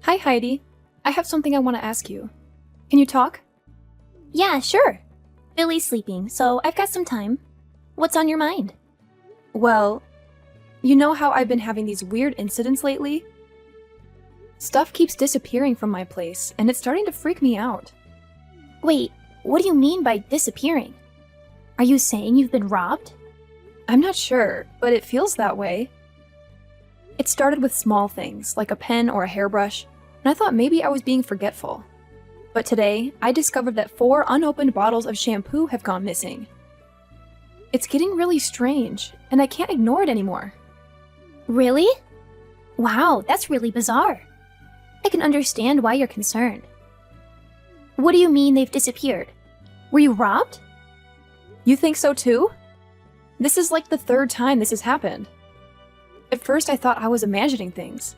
Hi, Heidi. I have something I want to ask you. Can you talk? Yeah, sure. Billy's sleeping, so I've got some time. What's on your mind? Well, you know how I've been having these weird incidents lately? Stuff keeps disappearing from my place, and it's starting to freak me out. Wait, what do you mean by disappearing? Are you saying you've been robbed? I'm not sure, but it feels that way. It started with small things, like a pen or a hairbrush, and I thought maybe I was being forgetful. But today, I discovered that 4 unopened bottles of shampoo have gone missing. It's getting really strange, and I can't ignore it anymore. Really? Wow, that's really bizarre. I can understand why you're concerned. What do you mean they've disappeared? Were you robbed? You think so too? This is like the 3rd time this has happened. At first I thought I was imagining things.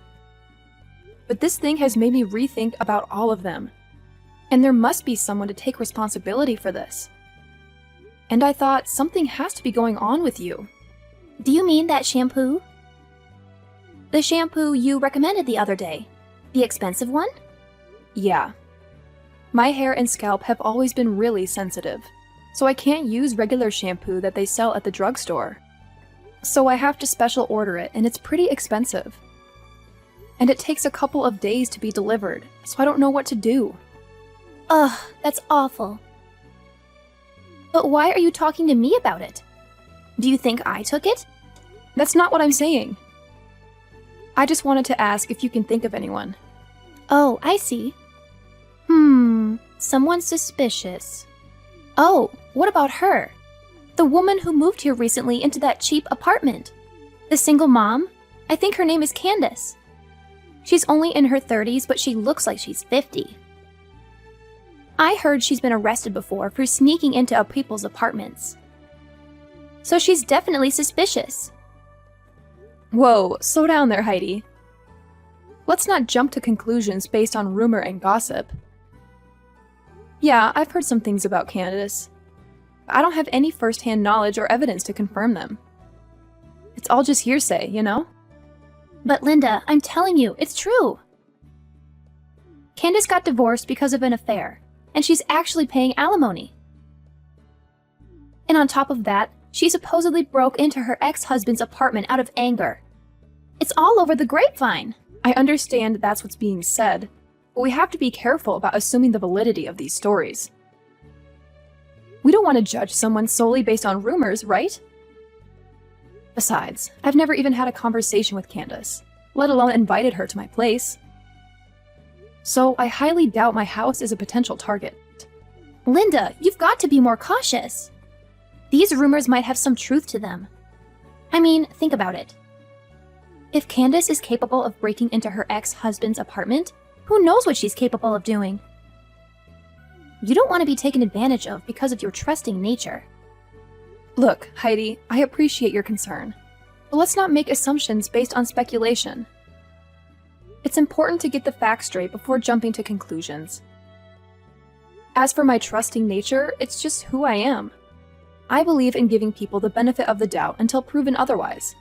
But this thing has made me rethink about all of them. And there must be someone to take responsibility for this. And I thought something has to be going on with you. Do you mean that shampoo? The shampoo you recommended the other day? The expensive one? Yeah. My hair and scalp have always been really sensitive, so I can't use regular shampoo that they sell at the drugstore. So I have to special order it, and it's pretty expensive. And it takes a couple of days to be delivered, so I don't know what to do. Ugh, that's awful. But why are you talking to me about it? Do you think I took it? That's not what I'm saying. I just wanted to ask if you can think of anyone. Oh, I see. Someone suspicious. Oh, what about her? The woman who moved here recently into that cheap apartment. The single mom? I think her name is Candace. She's only in her 30s, but she looks like she's 50. I heard she's been arrested before for sneaking into people's apartments. So she's definitely suspicious. Whoa, slow down there, Heidi. Let's not jump to conclusions based on rumor and gossip. Yeah, I've heard some things about Candace. But I don't have any first-hand knowledge or evidence to confirm them. It's all just hearsay, you know? But Linda, I'm telling you, it's true. Candace got divorced because of an affair, and she's actually paying alimony. And on top of that, she supposedly broke into her ex-husband's apartment out of anger. It's all over the grapevine. I understand that's what's being said, but we have to be careful about assuming the validity of these stories. We don't want to judge someone solely based on rumors, right? Besides, I've never even had a conversation with Candace, let alone invited her to my place. So I highly doubt my house is a potential target. Linda, you've got to be more cautious. These rumors might have some truth to them. I mean, think about it. If Candace is capable of breaking into her ex-husband's apartment, who knows what she's capable of doing? You don't want to be taken advantage of because of your trusting nature. Look, Heidi, I appreciate your concern, but let's not make assumptions based on speculation. It's important to get the facts straight before jumping to conclusions. As for my trusting nature, it's just who I am. I believe in giving people the benefit of the doubt until proven otherwise.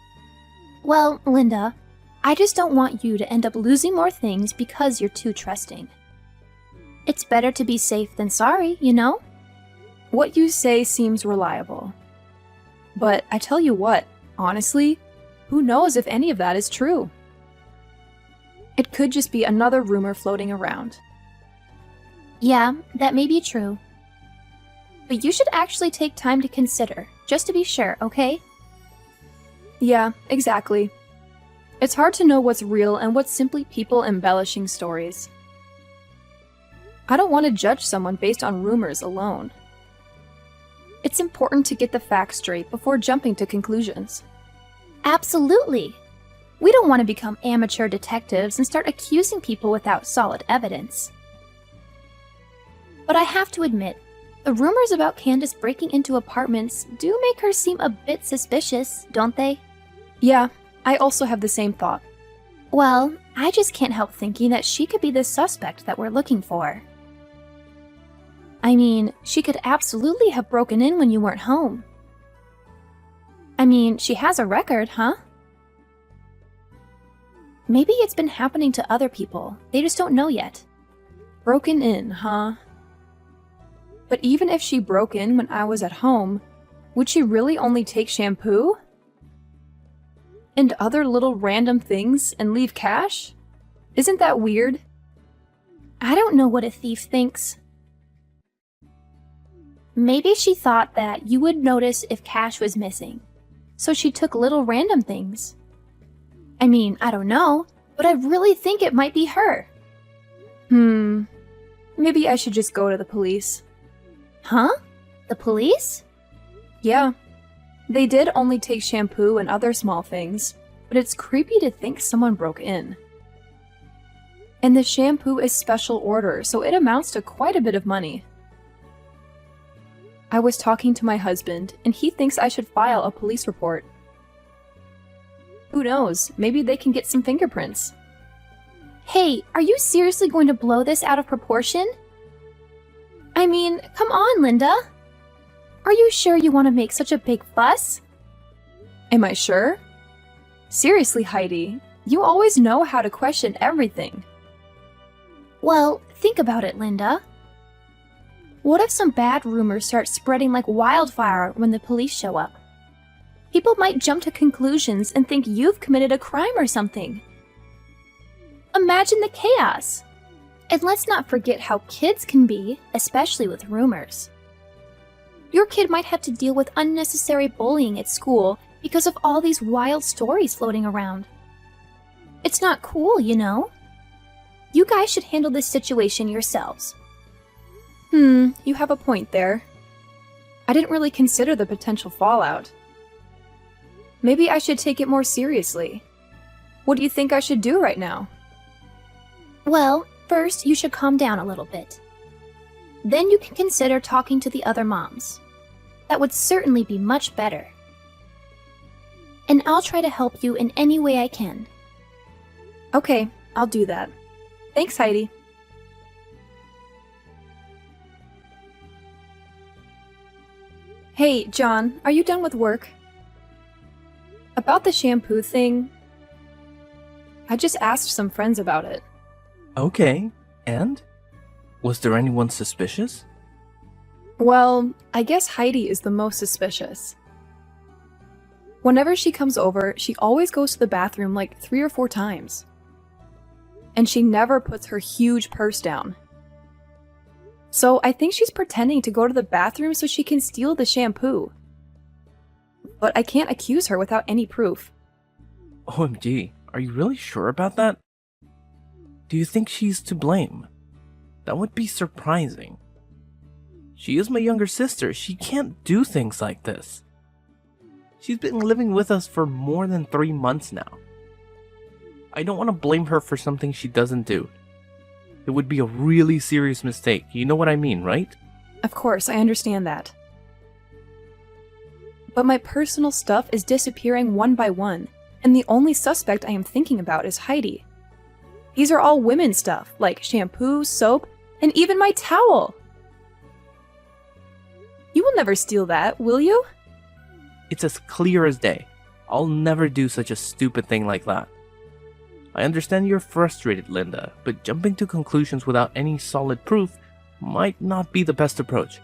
Well, Linda, I just don't want you to end up losing more things because you're too trusting. It's better to be safe than sorry, you know? What you say seems reliable. But I tell you what, honestly, who knows if any of that is true? It could just be another rumor floating around. Yeah, that may be true. But you should actually take time to consider, just to be sure, okay? Yeah, exactly. It's hard to know what's real and what's simply people embellishing stories. I don't want to judge someone based on rumors alone. It's important to get the facts straight before jumping to conclusions. Absolutely! We don't want to become amateur detectives and start accusing people without solid evidence. But I have to admit, the rumors about Candace breaking into apartments do make her seem a bit suspicious, don't they? Yeah, I also have the same thought. Well, I just can't help thinking that she could be the suspect that we're looking for. I mean, she could absolutely have broken in when you weren't home. I mean, she has a record, huh? Maybe it's been happening to other people. They just don't know yet. Broken in, huh? But even if she broke in when I was at home, would she really only take shampoo? And other little random things and leave cash? Isn't that weird? I don't know what a thief thinks. Maybe she thought that you would notice if cash was missing, so she took little random things. I mean, I don't know, but I really think it might be her. Maybe I should just go to the police. Huh? The police? Yeah. They did only take shampoo and other small things, but it's creepy to think someone broke in. And the shampoo is special order, so it amounts to quite a bit of money. I was talking to my husband, and he thinks I should file a police report. Who knows, maybe they can get some fingerprints. Hey, are you seriously going to blow this out of proportion? I mean, come on, Linda. Are you sure you want to make such a big fuss? Am I sure? Seriously, Heidi, you always know how to question everything. Well, think about it, Linda. What if some bad rumors start spreading like wildfire when the police show up? People might jump to conclusions and think you've committed a crime or something. Imagine the chaos. And let's not forget how kids can be, especially with rumors. Your kid might have to deal with unnecessary bullying at school because of all these wild stories floating around. It's not cool, you know? You guys should handle this situation yourselves. You have a point there. I didn't really consider the potential fallout. Maybe I should take it more seriously. What do you think I should do right now? Well, first you should calm down a little bit. Then you can consider talking to the other moms. That would certainly be much better. And I'll try to help you in any way I can. Okay, I'll do that. Thanks, Heidi. Hey, John, are you done with work? About the shampoo thing, I just asked some friends about it. Okay, and? Was there anyone suspicious? Well, I guess Heidi is the most suspicious. Whenever she comes over, she always goes to the bathroom like 3 or 4 times. And she never puts her huge purse down. So I think she's pretending to go to the bathroom so she can steal the shampoo. But I can't accuse her without any proof. OMG, are you really sure about that? Do you think she's to blame? That would be surprising. She is my younger sister. She can't do things like this. She's been living with us for more than 3 months now. I don't want to blame her for something she doesn't do. It would be a really serious mistake. You know what I mean, right? Of course, I understand that. But my personal stuff is disappearing one by one, and the only suspect I am thinking about is Heidi. These are all women's stuff, like shampoo, soap, and even my towel. You will never steal that, will you? It's as clear as day. I'll never do such a stupid thing like that. I understand you're frustrated, Linda, but jumping to conclusions without any solid proof might not be the best approach.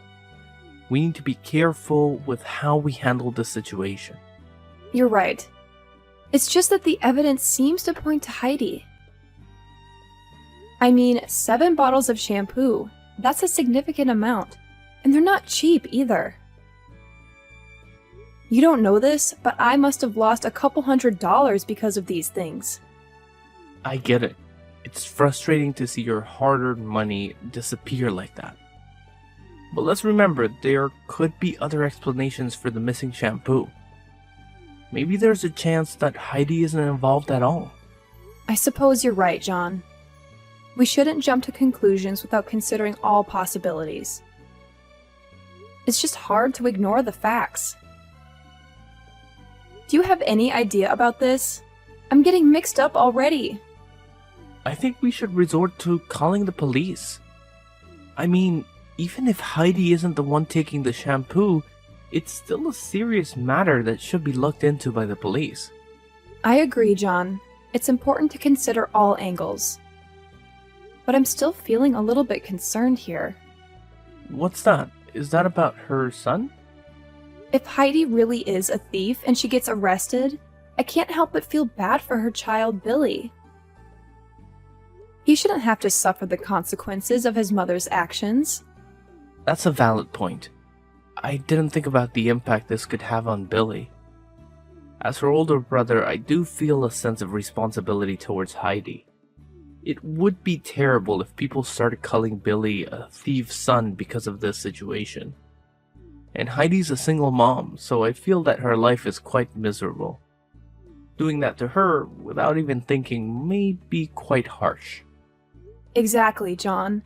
We need to be careful with how we handle the situation. You're right. It's just that the evidence seems to point to Heidi. I mean, 7 bottles of shampoo. That's a significant amount. And they're not cheap either. You don't know this, but I must have lost a couple $100 because of these things. I get it. It's frustrating to see your hard-earned money disappear like that. But let's remember, there could be other explanations for the missing shampoo. Maybe there's a chance that Heidi isn't involved at all. I suppose you're right, John. We shouldn't jump to conclusions without considering all possibilities. It's just hard to ignore the facts. Do you have any idea about this? I'm getting mixed up already. I think we should resort to calling the police. I mean, even if Heidi isn't the one taking the shampoo, it's still a serious matter that should be looked into by the police. I agree, John. It's important to consider all angles. But I'm still feeling a little bit concerned here. What's that? Is that about her son? If Heidi really is a thief and she gets arrested, I can't help but feel bad for her child, Billy. He shouldn't have to suffer the consequences of his mother's actions. That's a valid point. I didn't think about the impact this could have on Billy. As her older brother, I do feel a sense of responsibility towards Heidi. It would be terrible if people started calling Billy a thief's son because of this situation. And Heidi's a single mom, so I feel that her life is quite miserable. Doing that to her without even thinking may be quite harsh. Exactly, John.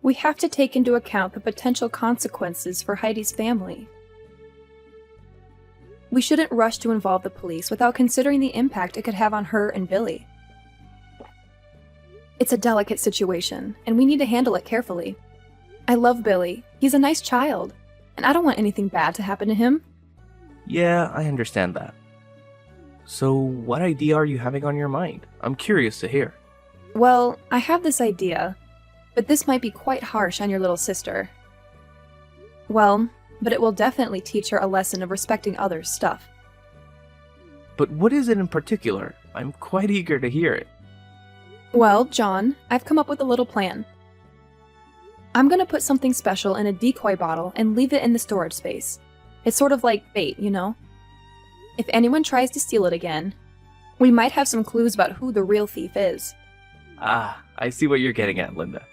We have to take into account the potential consequences for Heidi's family. We shouldn't rush to involve the police without considering the impact it could have on her and Billy. It's a delicate situation, and we need to handle it carefully. I love Billy. He's a nice child, and I don't want anything bad to happen to him. Yeah, I understand that. So, what idea are you having on your mind? I'm curious to hear. Well, I have this idea, but this might be quite harsh on your little sister. Well, but it will definitely teach her a lesson of respecting others' stuff. But what is it in particular? I'm quite eager to hear it. Well, John, I've come up with a little plan. I'm gonna put something special in a decoy bottle and leave it in the storage space. It's sort of like bait, you know? If anyone tries to steal it again, we might have some clues about who the real thief is. Ah, I see what you're getting at, Linda.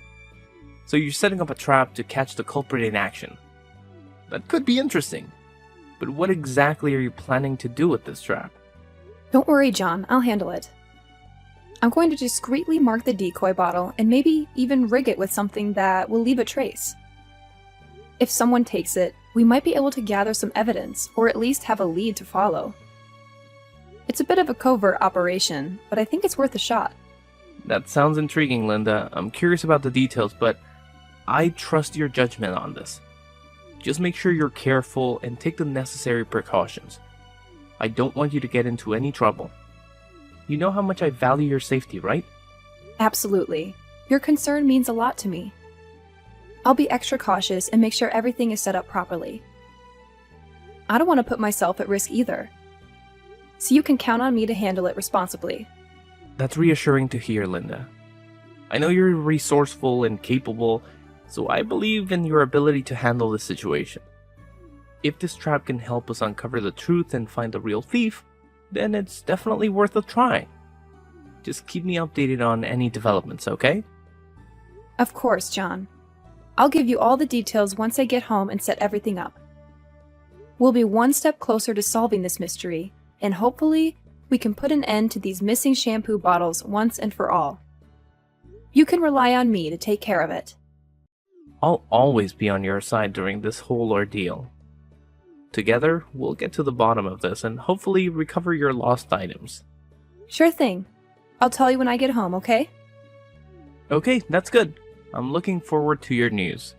So you're setting up a trap to catch the culprit in action. That could be interesting. But what exactly are you planning to do with this trap? Don't worry, John, I'll handle it. I'm going to discreetly mark the decoy bottle and maybe even rig it with something that will leave a trace. If someone takes it, we might be able to gather some evidence, or at least have a lead to follow. It's a bit of a covert operation, but I think it's worth a shot. That sounds intriguing, Linda. I'm curious about the details, but I trust your judgment on this. Just make sure you're careful and take the necessary precautions. I don't want you to get into any trouble. You know how much I value your safety, right? Absolutely. Your concern means a lot to me. I'll be extra cautious and make sure everything is set up properly. I don't want to put myself at risk either. So you can count on me to handle it responsibly. That's reassuring to hear, Linda. I know you're resourceful and capable, so I believe in your ability to handle this situation. If this trap can help us uncover the truth and find the real thief, then it's definitely worth a try. Just keep me updated on any developments, okay? Of course, John. I'll give you all the details once I get home and set everything up. We'll be one step closer to solving this mystery, and hopefully, we can put an end to these missing shampoo bottles once and for all. You can rely on me to take care of it. I'll always be on your side during this whole ordeal. Together, we'll get to the bottom of this and hopefully recover your lost items. Sure thing. I'll tell you when I get home, okay? Okay, that's good. I'm looking forward to your news.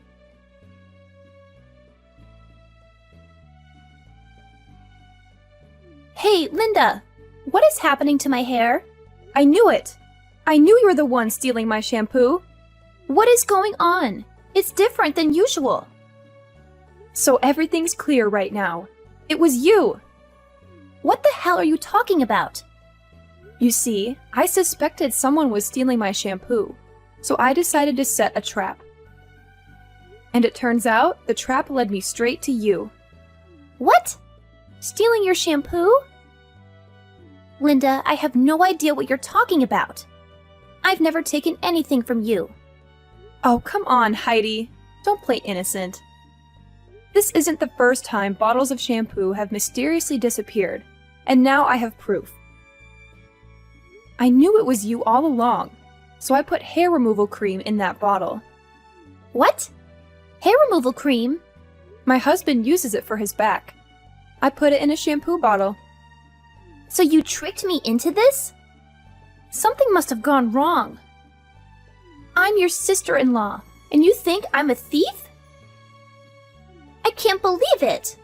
Hey, Linda! What is happening to my hair? I knew it! I knew you were the one stealing my shampoo! What is going on? It's different than usual. So everything's clear right now. It was you! What the hell are you talking about? You see, I suspected someone was stealing my shampoo, so I decided to set a trap. And it turns out, the trap led me straight to you. What? Stealing your shampoo? Linda, I have no idea what you're talking about. I've never taken anything from you. Oh, come on, Heidi. Don't play innocent. This isn't the first time bottles of shampoo have mysteriously disappeared, and now I have proof. I knew it was you all along, so I put hair removal cream in that bottle. What? Hair removal cream? My husband uses it for his back. I put it in a shampoo bottle. So you tricked me into this? Something must have gone wrong. I'm your sister-in-law, and you think I'm a thief? I can't believe it!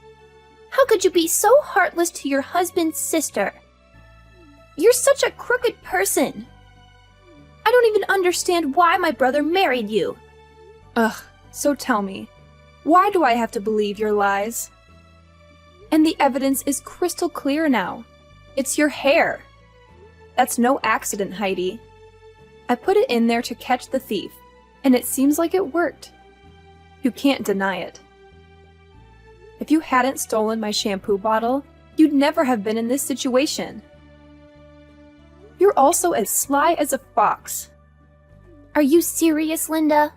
How could you be so heartless to your husband's sister? You're such a crooked person. I don't even understand why my brother married you. Ugh, so tell me, why do I have to believe your lies? And the evidence is crystal clear now. It's your hair. That's no accident, Heidi. I put it in there to catch the thief, and it seems like it worked. You can't deny it. If you hadn't stolen my shampoo bottle, you'd never have been in this situation. You're also as sly as a fox. Are you serious, Linda?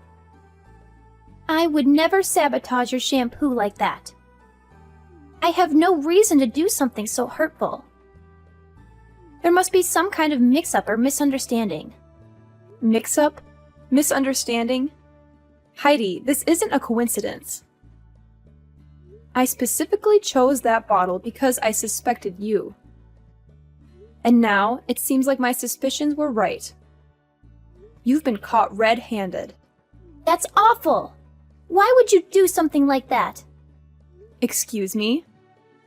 I would never sabotage your shampoo like that. I have no reason to do something so hurtful. There must be some kind of mix-up or misunderstanding. Mix-up? Misunderstanding? Heidi, this isn't a coincidence. I specifically chose that bottle because I suspected you. And now, it seems like my suspicions were right. You've been caught red-handed. That's awful! Why would you do something like that? Excuse me?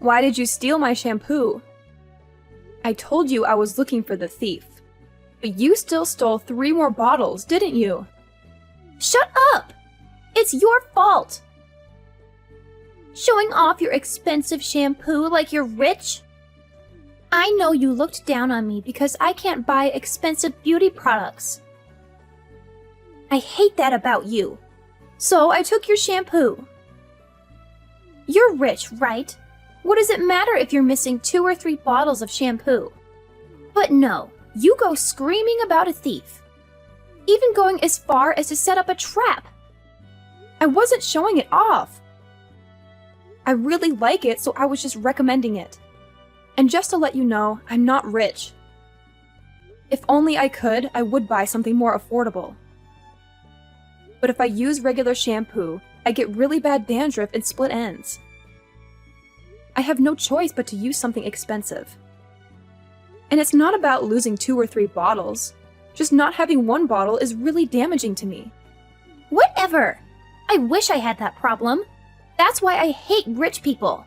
Why did you steal my shampoo? I told you I was looking for the thief. But you still stole 3 more bottles, didn't you? Shut up! It's your fault! Showing off your expensive shampoo like you're rich? I know you looked down on me because I can't buy expensive beauty products. I hate that about you. So I took your shampoo. You're rich, right? What does it matter if you're missing 2 or 3 bottles of shampoo? But no, you go screaming about a thief. Even going as far as to set up a trap. I wasn't showing it off. I really like it, so I was just recommending it. And just to let you know, I'm not rich. If only I could, I would buy something more affordable. But if I use regular shampoo, I get really bad dandruff and split ends. I have no choice but to use something expensive. And it's not about losing 2 or 3 bottles. Just not having 1 bottle is really damaging to me. Whatever! I wish I had that problem. That's why I hate rich people.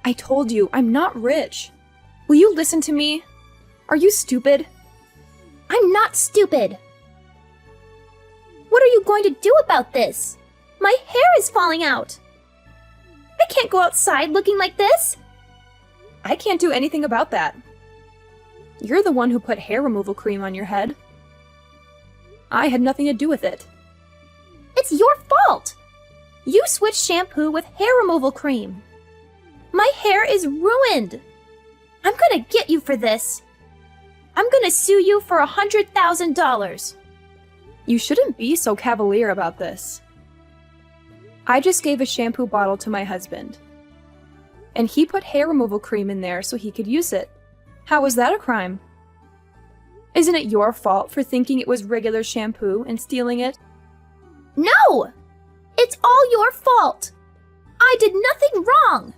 I told you, I'm not rich. Will you listen to me? Are you stupid? I'm not stupid. What are you going to do about this? My hair is falling out. I can't go outside looking like this. I can't do anything about that. You're the one who put hair removal cream on your head. I had nothing to do with it. It's your fault. You switched shampoo with hair removal cream. My hair is ruined. I'm gonna get you for this. I'm gonna sue you for $100,000. You shouldn't be so cavalier about this. I just gave a shampoo bottle to my husband. And he put hair removal cream in there so he could use it. How was that a crime? Isn't it your fault for thinking it was regular shampoo and stealing it? No! It's all your fault. I did nothing wrong.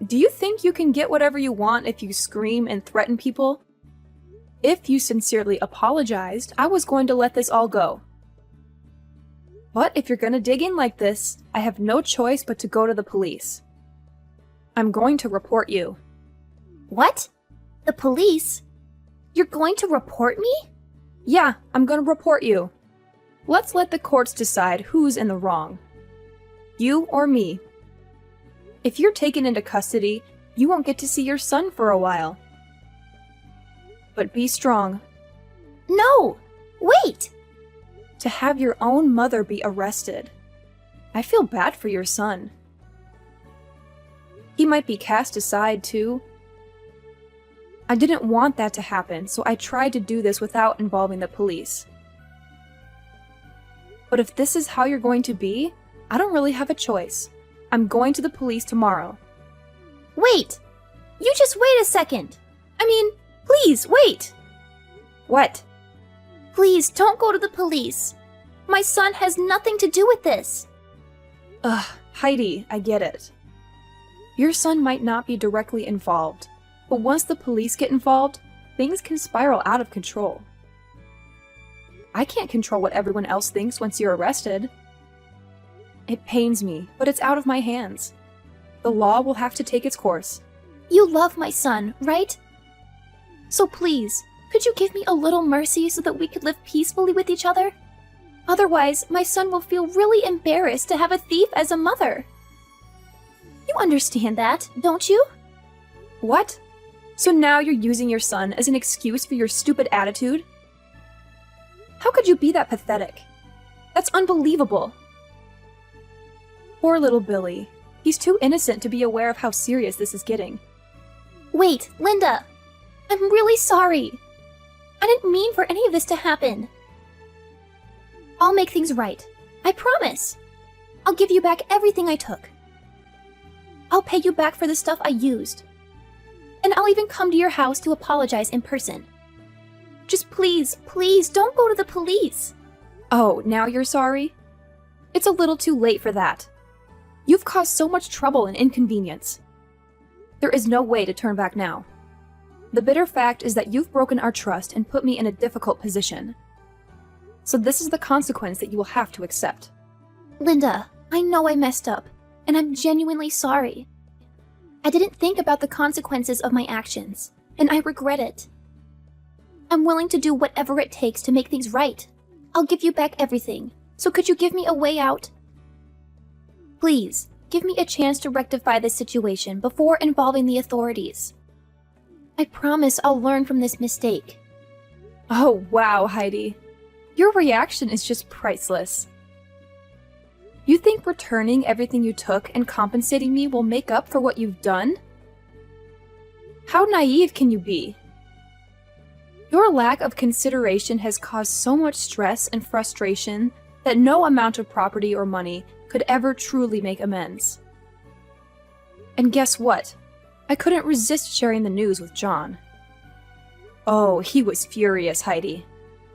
Do you think you can get whatever you want if you scream and threaten people? If you sincerely apologized, I was going to let this all go. But if you're gonna dig in like this, I have no choice but to go to the police. I'm going to report you. What? The police? You're going to report me? Yeah, I'm gonna report you. Let's let the courts decide who's in the wrong. You or me. If you're taken into custody, you won't get to see your son for a while. But be strong. No! Wait! To have your own mother be arrested. I feel bad for your son. He might be cast aside too. I didn't want that to happen, so I tried to do this without involving the police. But if this is how you're going to be, I don't really have a choice. I'm going to the police tomorrow. Wait! You just wait a second! I mean, please, wait! What? Please, don't go to the police. My son has nothing to do with this. Ugh, Heidi, I get it. Your son might not be directly involved, but once the police get involved, things can spiral out of control. I can't control what everyone else thinks once you're arrested. It pains me, but it's out of my hands. The law will have to take its course. You love my son, right? So please, could you give me a little mercy so that we could live peacefully with each other? Otherwise, my son will feel really embarrassed to have a thief as a mother. You understand that, don't you? What? So now you're using your son as an excuse for your stupid attitude? How could you be that pathetic? That's unbelievable. Poor little Billy. He's too innocent to be aware of how serious this is getting. Wait, Linda! I'm really sorry. I didn't mean for any of this to happen. I'll make things right. I promise. I'll give you back everything I took. I'll pay you back for the stuff I used. And I'll even come to your house to apologize in person. Just please, please don't go to the police. Oh, now you're sorry? It's a little too late for that. You've caused so much trouble and inconvenience. There is no way to turn back now. The bitter fact is that you've broken our trust and put me in a difficult position. So this is the consequence that you will have to accept. Linda, I know I messed up, and I'm genuinely sorry. I didn't think about the consequences of my actions, and I regret it. I'm willing to do whatever it takes to make things right. I'll give you back everything, so could you give me a way out? Please, give me a chance to rectify this situation before involving the authorities. I promise I'll learn from this mistake. Oh, wow, Heidi. Your reaction is just priceless. You think returning everything you took and compensating me will make up for what you've done? How naive can you be? Your lack of consideration has caused so much stress and frustration that no amount of property or money could ever truly make amends. And guess what? I couldn't resist sharing the news with John. Oh, he was furious, Heidi.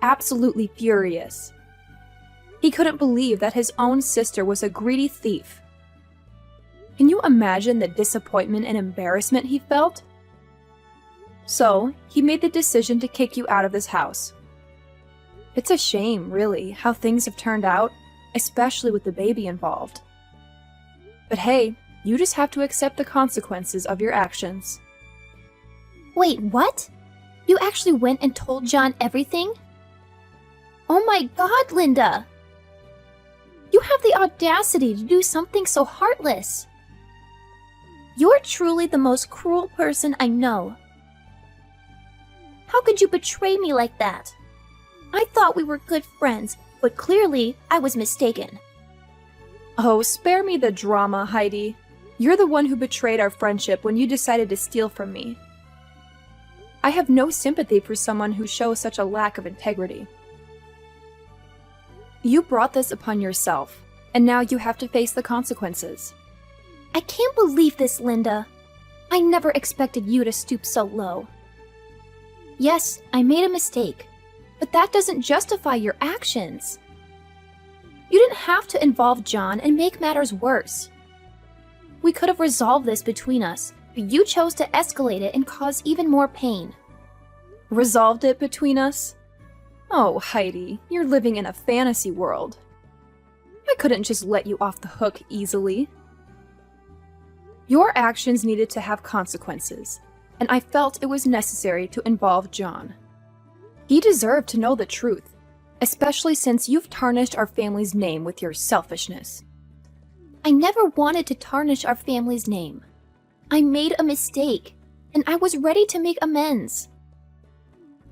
Absolutely furious. He couldn't believe that his own sister was a greedy thief. Can you imagine the disappointment and embarrassment he felt? So, he made the decision to kick you out of this house. It's a shame, really, how things have turned out, especially with the baby involved. But hey, you just have to accept the consequences of your actions. Wait, what? You actually went and told John everything? Oh my God, Linda! You have the audacity to do something so heartless. You're truly the most cruel person I know. How could you betray me like that? I thought we were good friends, but clearly I was mistaken. Oh, spare me the drama, Heidi. You're the one who betrayed our friendship when you decided to steal from me. I have no sympathy for someone who shows such a lack of integrity. You brought this upon yourself, and now you have to face the consequences. I can't believe this, Linda. I never expected you to stoop so low. Yes, I made a mistake, but that doesn't justify your actions. You didn't have to involve John and make matters worse. We could have resolved this between us, but you chose to escalate it and cause even more pain. Resolved it between us? Oh, Heidi, you're living in a fantasy world. I couldn't just let you off the hook easily. Your actions needed to have consequences, and I felt it was necessary to involve John. He deserved to know the truth, especially since you've tarnished our family's name with your selfishness. I never wanted to tarnish our family's name. I made a mistake, and I was ready to make amends.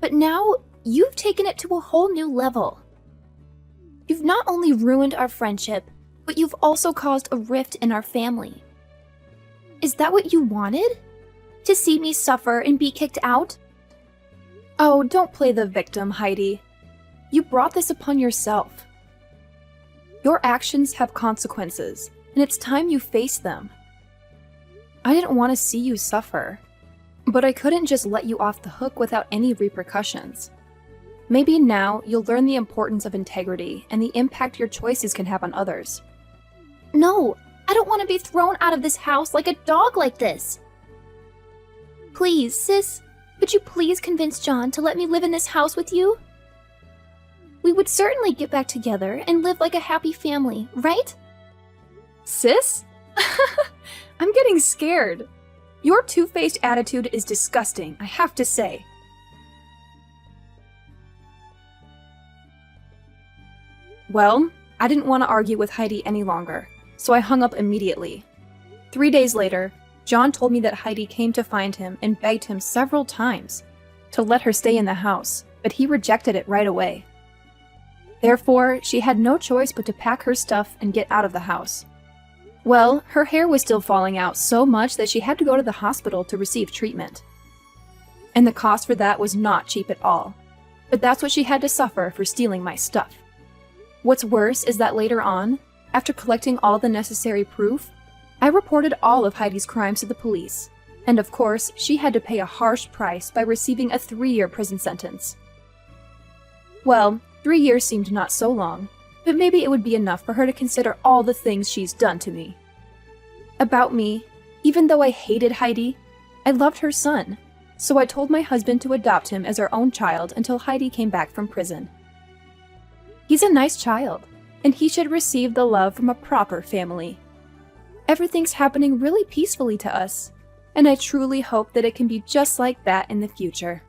But now, you've taken it to a whole new level. You've not only ruined our friendship, but you've also caused a rift in our family. Is that what you wanted? To see me suffer and be kicked out? Oh, don't play the victim, Heidi. You brought this upon yourself. Your actions have consequences, and it's time you face them. I didn't want to see you suffer, but I couldn't just let you off the hook without any repercussions. Maybe now you'll learn the importance of integrity and the impact your choices can have on others. No, I don't want to be thrown out of this house like a dog like this. Please, sis, could you please convince John to let me live in this house with you? We would certainly get back together and live like a happy family, right? Sis? I'm getting scared. Your two-faced attitude is disgusting, I have to say. Well, I didn't want to argue with Heidi any longer, so I hung up immediately. 3 days later, John told me that Heidi came to find him and begged him several times to let her stay in the house, but he rejected it right away. Therefore, she had no choice but to pack her stuff and get out of the house. Well, her hair was still falling out so much that she had to go to the hospital to receive treatment. And the cost for that was not cheap at all. But that's what she had to suffer for stealing my stuff. What's worse is that later on, after collecting all the necessary proof, I reported all of Heidi's crimes to the police. And of course, she had to pay a harsh price by receiving a 3-year prison sentence. Well, 3 years seemed not so long, but maybe it would be enough for her to consider all the things she's done to me. About me, even though I hated Heidi, I loved her son, so I told my husband to adopt him as our own child until Heidi came back from prison. He's a nice child, and he should receive the love from a proper family. Everything's happening really peacefully to us, and I truly hope that it can be just like that in the future.